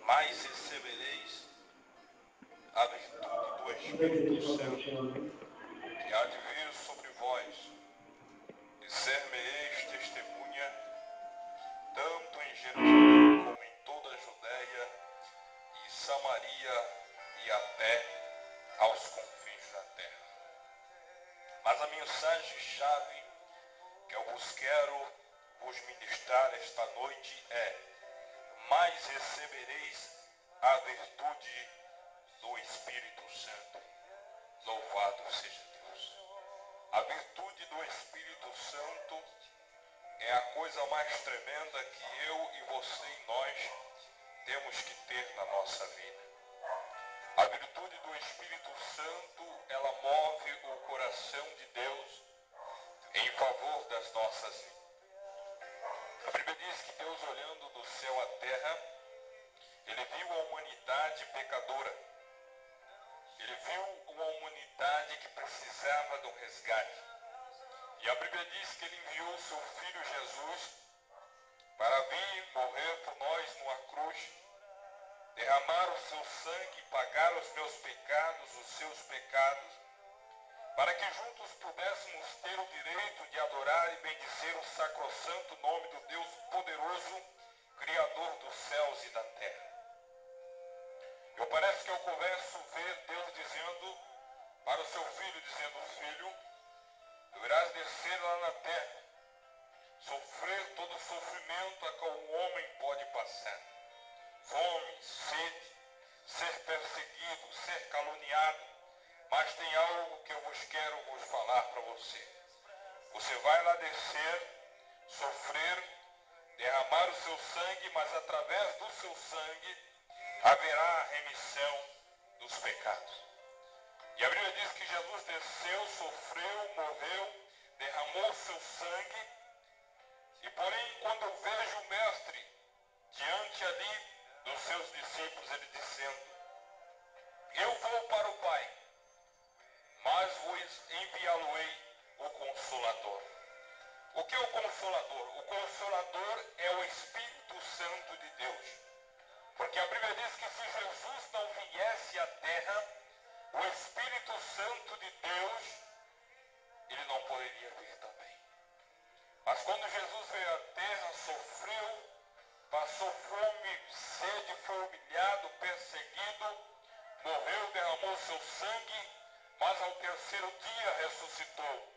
mas recebereis a virtude do Espírito Santo, que há de vir sobre vós, e ser-me-eis testemunha, tanto em Jerusalém como em toda a Judéia e Samaria e até aos confins da terra. Mas a mensagem-chave que eu vos quero vos ministrar esta noite é: mas recebereis a virtude do Espírito Santo. Louvado seja Deus. A virtude do Espírito Santo é a coisa mais tremenda que eu e você e nós temos que ter na nossa vida. A virtude do Espírito Santo, ela move o coração de Deus em favor das nossas vidas. A Bíblia diz que Deus, olhando do céu à terra, ele viu a humanidade pecadora. Ele viu uma humanidade que precisava de um resgate. E a Bíblia diz que ele enviou seu Filho Jesus para vir morrer por nós numa cruz, derramar o seu sangue, pagar os meus pecados, os seus pecados, para que juntos pudéssemos ter o direito de adorar e bendizer o sacrossanto nome do Deus poderoso, Criador dos céus e da terra. Eu parece que eu começo a ver Deus dizendo para o seu filho, dizendo: filho, tu irás descer lá na terra, sofrer todo o sofrimento a que um homem pode passar. Fome, sede, ser perseguido, ser caluniado. Mas tem algo que eu quero vos falar para você. Você vai lá descer, sofrer, derramar o seu sangue, mas através do seu sangue haverá a remissão dos pecados. E a Bíblia diz que Jesus desceu, sofreu, morreu, derramou o seu sangue. E porém, quando eu vejo o Mestre diante ali dos seus discípulos, ele dizendo: eu vou para o Pai, mas vos enviá-lo-ei o Consolador. O que é o Consolador? O Consolador é o Espírito Santo de Deus. Porque a Bíblia diz que se Jesus não viesse à terra, o Espírito Santo de Deus, ele não poderia vir também. Mas quando Jesus veio à terra, sofreu, passou fome, sede, foi humilhado, perseguido, morreu, derramou seu sangue, mas ao terceiro dia ressuscitou.